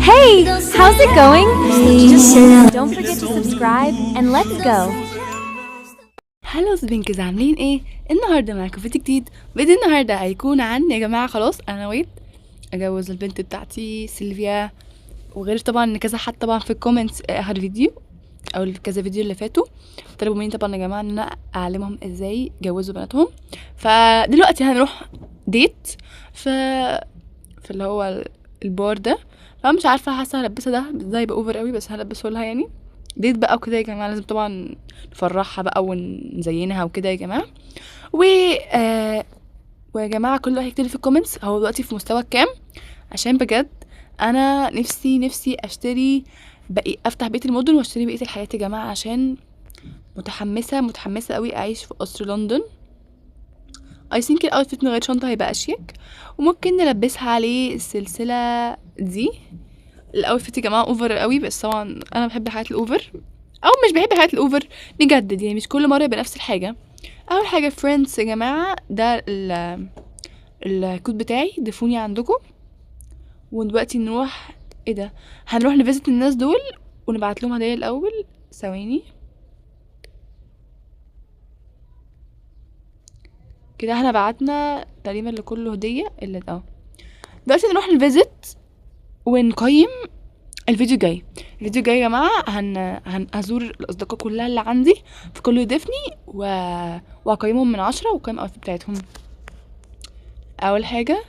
Hey, how's it going? Don't forget to subscribe and let's go. هلو سبينكز، عاملين ايه؟ النهارده معاكم فيديو جديد. فيديو النهارده هيكون عن يا جماعه خلاص انا نويت اجوز البنت بتاعتي سيلفيا، وغير طبعا ان كذا حد طبعا في الكومنتس اخر فيديو او كذا فيديو اللي فاتوا طلبوا مني طبعا يا جماعه ان انا اعلمهم ازاي يجوزوا بناتهم. فدلوقتي هنروح ديت في اللي هو البار ده. فمش عارفه، حاسه هلبسها ده ازاي يبقى اوفر قوي، بس هلبسه لها يعني ديت بقى وكده يا جماعه. لازم طبعا نفرحها بقى ونزينها وكده يا جماعه. و ويا جماعه كل واحد يكتب لي في الكومنتس هو دلوقتي في مستوى كام، عشان بجد انا نفسي اشتري افتح بيت المدن واشتري بقيه الحاجات يا جماعه، عشان متحمسه قوي اعيش في قصر لندن. اي ثينك الاوتفيت من غير شنطه هيبقى اشيك، وممكن نلبسها عليه السلسله دي. الاوتفيت يا جماعه اوفر قوي، بس طبعا انا بحب الحاجات الاوفر او مش بحب الحاجات الاوفر، نجدد يعني، مش كل مره يبقى نفس الحاجه. اول حاجه فريندز يا جماعه، ده الكود بتاعي، ضيفوني عندكم. ودلوقتي نروح ايه ده، هنروح نفيزت الناس دول ونبعت لهم هدايا الاول. ثواني كده، احنا بعتنا تقريبا لكله هديه الا دلوقتي نروح نفيزت ونقيم الفيديو الجاي يا جماعه. هزور الاصدقاء كلها اللي عندي، فكله يضيفني وهقيمهم من 10 واقيم الاوتفيت بتاعتهم. اول حاجه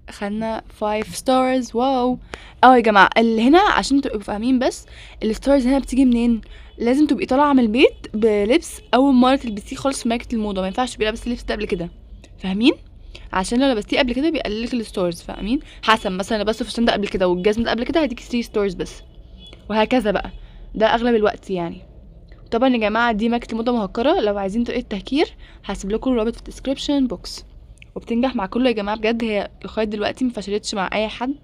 خدنا 5 stars، واو. يا جماعه اللي هنا عشان تبقوا فاهمين، بس الستارز هنا بتيجي منين؟ لازم تبقي طالعه من البيت بلبس اول مره تلبسيه خالص في ماركه الموضه، ما ينفعش تبقي لابسه اللبس ده قبل كده، فاهمين؟ عشان لو لبستيه قبل كده بيقللك الستارز، فاهمين؟ حسب مثلا لبسته في ده قبل كده والجزم ده قبل كده هيديكي 3 ستارز بس، وهكذا بقى. ده اغلب الوقت يعني. طبعا يا جماعه دي ماركه الموضه مهكره، لو عايزين طريقه تهكير هسيب لكم الرابط في الديسكريبشن بوكس. وبتنجح مع كله يا جماعه بجد، هي لغايه دلوقتي مفشلتش مع اي حد.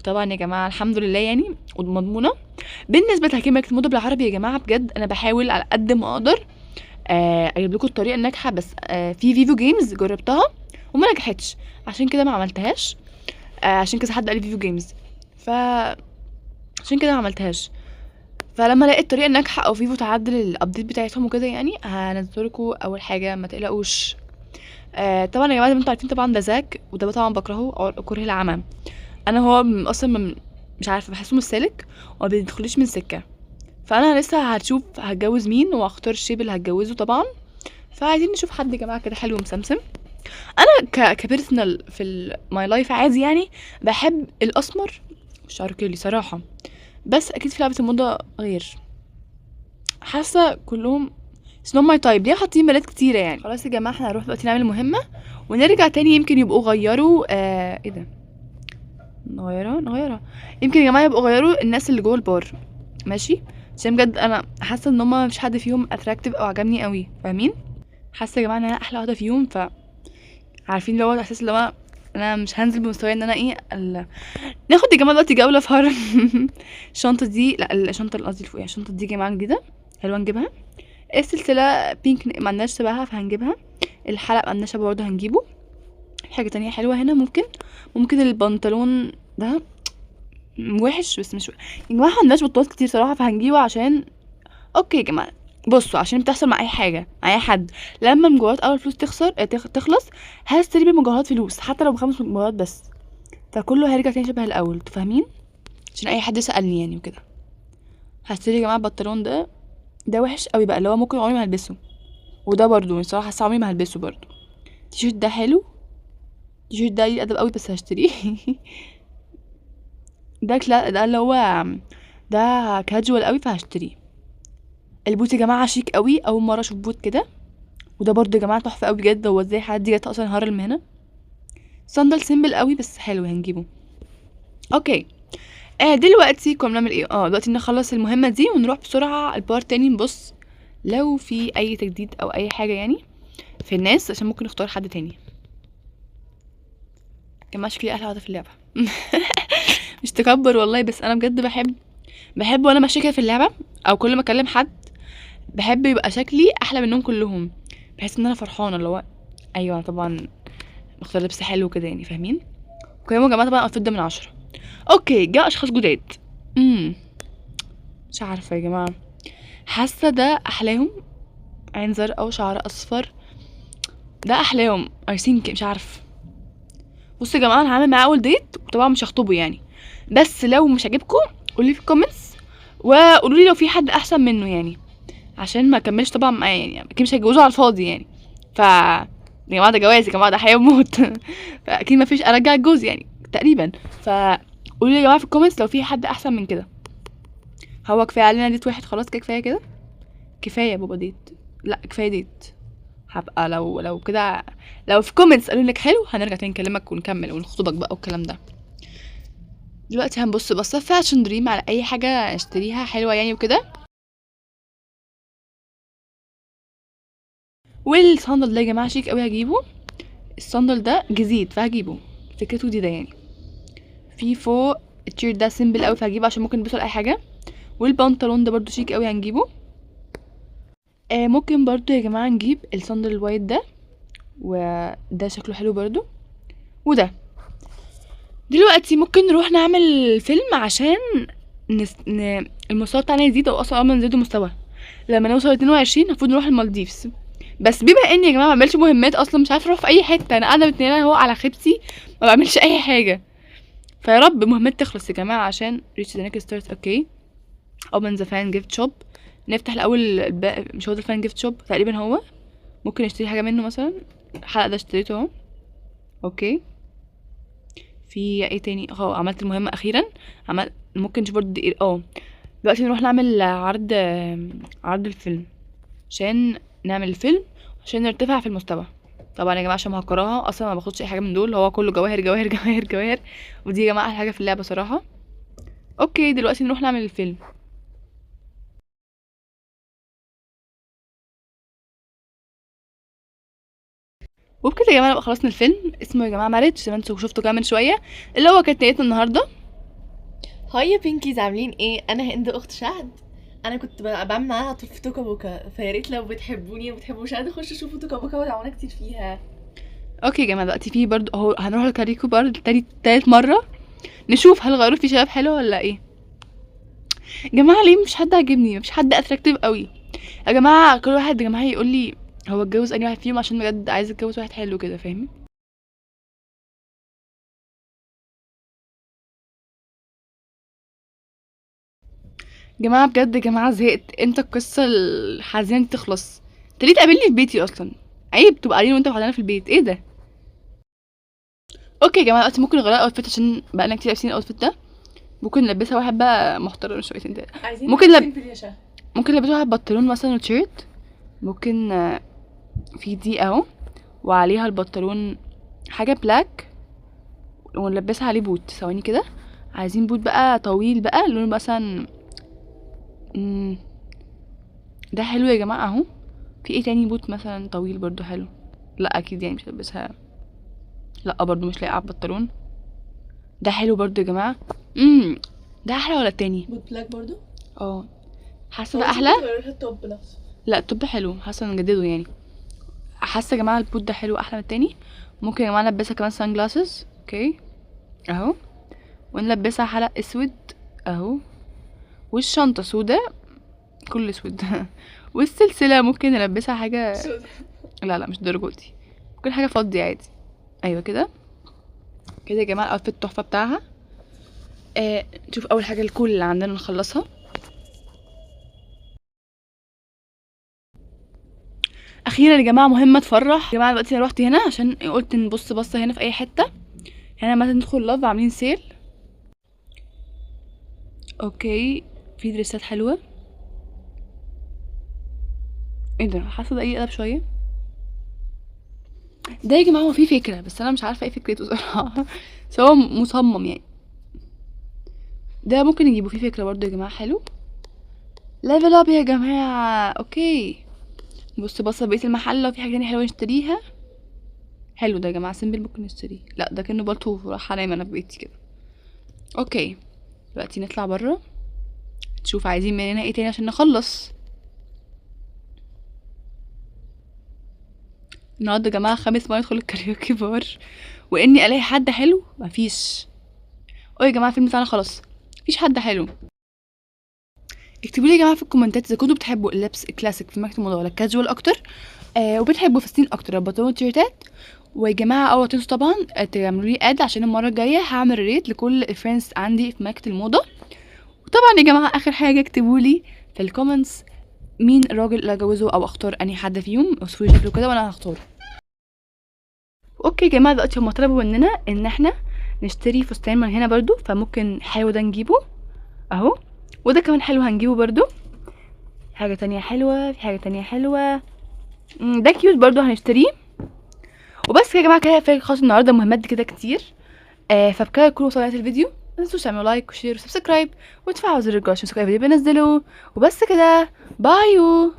طبعا يا جماعه الحمد لله يعني، ومضمونه. بالنسبه لتحكيم ماركه الموضه بالعربي يا جماعه، بجد انا بحاول على قد ما اقدر اجيب لكم الطريقه الناجحه، بس في فيفو جيمز جربتها وما نجحتش، عشان كده ما عملتهاش. عشان كذا حد قال لي فيفو جيمز، عشان كده ما عملتهاش. فلما الاقي الطريقه الناجحه او فيفو تعدل الابديت بتاعتهم وكده يعني هنزل لكم اول حاجه، ما تقلقوش. طبعا يا جماعه زي ما انتم عارفين طبعا ده زاك، وده طبعا بكرهه كره العمى. انا هو اصلا مش عارفه، بحسه مش سالك وما بيدخليش من سكه. فانا لسه هشوف هتجوز مين واختار الشيب اللي هتجوزه طبعا. فعايزين نشوف حد يا جماعه كده حلو ومسمسم. انا كبيرسونال في ماي لايف عادي يعني، بحب الاسمر والشعر كيرلي صراحه، بس اكيد في لعبه الموضه غير، حاسه كلهم سنو ماي تايب. ليه حاطين بنات كتيره يعني؟ خلاص يا جماعه احنا هنروح دلوقتي نعمل مهمه ونرجع تاني، يمكن يبقوا غيروا ايه ده، نغيرها. يمكن يا جماعه يبقوا غيروا الناس اللي جوه البار، ماشي؟ عشان بجد انا حاسه ان هما مفيش حد فيهم اتراكتيف او عجبني قوي، فاهمين؟ حاسه يا جماعه ان انا احلى واحده فيهم، عارفين اللي هو الاحساس اللي هو انا مش هنزل بمستواي ان انا ناخد يا جماعه دلوقتي جوله في هرم. الشنطه دي، لا الشنطه اللي قصدي فوقيها، الشنطه دي يا جماعه جديده حلوه نجيبها. السلسله بينك ما عندناش شبهها فهنجيبها. الحلق ما عندناش برضه هنجيبه. حاجه تانية حلوه هنا ممكن البنطلون ده وحش بس مش يا جماعه، ما عندناش بطولات كتير صراحه فهنجيبه. عشان اوكي يا جماعه بصوا، عشان بتحصل مع اي حاجه مع اي حد، لما المجوهرات اول فلوس تخلص هشتري بمجوهرات فلوس حتى لو ب5 مجوهرات بس، فكله هيرجع تاني شبه الاول، انتوا فاهمين؟ عشان اي حد يسالني يعني وكده. هشتري يا جماعه البنطلون ده وحش قوي بقى، اللي هو ممكن عمري ما هلبسه. وده برضو الصراحه حاسه عمري ما هلبسه برضو. التيشيرت ده حلو، التيشيرت ده قليل ادب قوي بس هشتريه. ده اللي هو ده كاجوال قوي فهشتريه. البوت يا جماعه شيك قوي، اول مره اشوف بوت كده. وده برضو يا جماعه تحفه قوي بجد، هو ازاي حد دي جت اصلا هرم هنا. صندل سيمبل قوي بس حلو هنجيبه. اوكي دلوقتي كنا بنعمل ايه؟ دلوقتي نخلص المهمه دي ونروح بسرعه البار تاني، نبص لو في اي تجديد او اي حاجه يعني في الناس، عشان ممكن نختار حد تاني. جماعه شكلي احلى واحده في اللعبه. مش تكبر والله، بس انا بجد بحب وانا ماشيه كده في اللعبه او كل ما اكلم حد بحب يبقى شكلي احلى منهم كلهم، بحس ان انا فرحانه اللي هو ايوه طبعا مختار لبس حلو كده يعني، فاهمين؟ قيموا يا جماعه طبعا الاوتفيت ده من 10. اوكي، جاء اشخاص جداد. مش عارفه يا جماعه، حاسه ده احلاهم. عين زرقاء وشعر اصفر، ده احلاهم I think. مش عارف. بصوا يا جماعه، انا هعمل معاه اول ديت، وطبعا مش هخطبه يعني، بس لو مش عاجبكم قولوا لي في الكومنتس، وقولوا لي لو في حد احسن منه يعني، عشان ما اكملش طبعا معاه يعني، اكيد مش هيتجوزوا على الفاضي يعني. ف يا جماعه ده جواز، يا جماعه ده حياه وموت. فاكيد ما فيش ارجع الجوز يعني تقريبا. فقولوا لي يا جماعه في الكومنتس لو في حد احسن من كده. هو كفايه علينا ديت واحد خلاص كده، كفايه كده، كفايه يا بابا ديت. لا كفايه ديت. هبقى لو كده، لو في كومنتس قالوا لك حلو هنرجع تاني نكلمك ونكمل ونخطبك بقى والكلام ده. دلوقتي هنبص بصه في فاشن دريم على اي حاجه اشتريها حلوه يعني وكده. والصندل ده يا جماعه شيك قوي، هجيبه. الصندل ده جديد فهجيبه، فكرته جديده يعني. في فوق التيشيرت ده سيمبل قوي فهجيبه عشان ممكن نلبسه لاي حاجه. والبنطلون ده برضو شيك قوي هنجيبه. ممكن برضو يا جماعه نجيب الصندل الوايت ده، وده شكله حلو برضو. وده دلوقتي ممكن نروح نعمل فيلم عشان المستوى بتاعنا يزيد، او اصلا ما نزيد مستوى. لما نوصل 22 المفروض نروح المالديفز. بس بما اني يا جماعه ما بعملش مهمات اصلا، مش عارفه اروح في اي حته، انا قاعده متنيله اهو على خيبتي ما بعملش اي حاجه. فيا رب مهمات تخلص يا جماعه عشان reach the next start. اوكي، open the fan gift shop. نفتح الاول مش هو ده الفان جيفت شوب تقريبا؟ هو ممكن نشتري حاجه منه مثلا. الحلقه ده اشتريته اهو. اوكي، في ايه تاني؟ عملت المهمه اخيرا. ممكن نشوف برضه دلوقتي نروح نعمل عرض الفيلم، عشان نعمل الفيلم عشان نرتفع في المستوى. طبعا يا جماعه عشان مهكراها اصلا ما باخدش اي حاجه من دول، هو كله جواهر جواهر جواهر جواهر. ودي يا جماعه احلى حاجه في اللعبه صراحه. اوكي دلوقتي نروح نعمل الفيلم. وبكده يا جماعه بقى خلصنا الفيلم. اسمه يا جماعه ماريج زي ما انتوا شفتوا كمان شويه، اللي هو كانت نيتنا النهارده. هاي يا بينكيز، عاملين ايه؟ انا هند اخت شهد. انا كنت بعمل معاها طول في توكا بوكا، فيا ريت لو بتحبوني وبتحبوا شهد خشوا شوفوا توكا بوكا ودعمونا كتير فيها. اوكي يا جماعه دلوقتي في برضه اهو هنروح لكاريكو بار تالت مره، نشوف هل غيروا في شباب حلوه ولا ايه. يا جماعه ليه مش حد عاجبني؟ مفيش حد اتراكتيف قوي يا جماعه. كل واحد يا جماعه يقول لي هو اتجوز انهي واحد فيهم، عشان بجد عايز اتجوز واحد حلو كده، فاهمين؟ يا جماعه بجد يا جماعه زهقت، امتى القصه الحزينه دي تخلص؟ انت ليه تقابلني في بيتي اصلا؟ عيب تبقى قاعدين وانت وحدنا في البيت، ايه ده؟ اوكي يا جماعه دلوقتي ممكن نغير الاوتفيت عشان بقالنا كتير لابسين الاوتفيت ده. ممكن نلبسها واحد بقى محترم شويتين ده. عايزين ممكن سيمبل يا شهد. ممكن نلبسها واحد بنطلون مثلا وتيشيرت. ممكن في دي اهو، وعليها البنطلون حاجه بلاك، ونلبسها عليه بوت. ثواني كده، عايزين بوت بقى طويل بقى لونه مثلا ده حلو يا جماعه اهو. في ايه تاني بوت مثلا طويل برضو حلو؟ لا اكيد يعني مش هلبسها، لا برضو مش لايقه على البنطلون. ده حلو برضو يا جماعه. ده احلى ولا التاني؟ بوت بلاك برضو. حاسه ده احلى. التوب نفسه. لا التوب حلو، حاسه نجدده يعني. حاسه يا جماعه البوت ده حلو احلى من التاني. ممكن يا جماعه نلبسها كمان سان جلاسز. اوكي اهو، ونلبسها حلق اسود اهو، والشنطه سودا كل اسود. والسلسله ممكن نلبسها حاجه، لا مش درجتي، ممكن حاجه فضي عادي. ايوه كده كده يا جماعه الاوتفيت التحفه بتاعها. نشوف اول حاجه الكول اللي عندنا نخلصها. اخيرا يا جماعه مهمه تفرح يا جماعه. دلوقتي انا روحت هنا عشان قلت نبص بصه هنا في اي حته. هنا مثلا ندخل لاف عاملين سيل. اوكي في دريسات حلوه. ايه ده؟ حاسه ده ايه قلب شويه ده يا جماعه. هو في فكره بس انا مش عارفه ايه فكرته صراحه. بس هو مصمم يعني. ده ممكن نجيبه، فيه فكره برضو يا جماعه حلو. ليفل اب يا جماعه. اوكي بص بصه بقيه المحل لو في حاجه تانية حلوه نشتريها. حلو ده يا جماعه سيمبل ممكن نشتريه. لا ده كانه بلطو راح انام انا في بيتي كده. اوكي دلوقتي نطلع بره نشوف عايزين مننا ايه تاني عشان نخلص. النهارده يا جماعه خامس مره ادخل الكاريوكي بار، واني الاقي حد حلو مفيش. يا جماعه الفيلم بتاعنا خلاص، مفيش حد حلو. اكتبوا لي يا جماعه في الكومنتات اذا كنتوا بتحبوا اللبس الكلاسيك في مكتب الموضه ولا الكاجوال اكتر، وبتحبوا فساتين اكتر بنطلون تيشيرتات. ويا جماعه اوعوا تنسوا طبعا تعملوا لي اد عشان المره الجايه هعمل ريت لكل الفريندز عندي في مكتب الموضه. وطبعا يا جماعه اخر حاجه اكتبوا لي في الكومنتس مين الراجل اللي اجوزه او اختار انهي حد فيهم، وصفوا لي شكله كده وانا هختاره. اوكي يا جماعه دلوقتي هما طلبوا مننا ان احنا نشتري فستان من هنا برضو، فممكن حلو ده نجيبه اهو، وده كمان حلو هنجيبه برضو. حاجه تانية حلوه، في حاجه تانية حلوه، ده كيوت برضو هنشتريه. وبس كده يا جماعه، كده كفايه خلاص النهارده، مهمات كده كتير. فبكده تكونوا وصلتوا الفيديو، ما تنسوش تعملوا لايك وشير وسبسكرايب وتفعلوا زر الجرس عشان تشوفوا اي فيديو بنزله. وبس كده، بايو.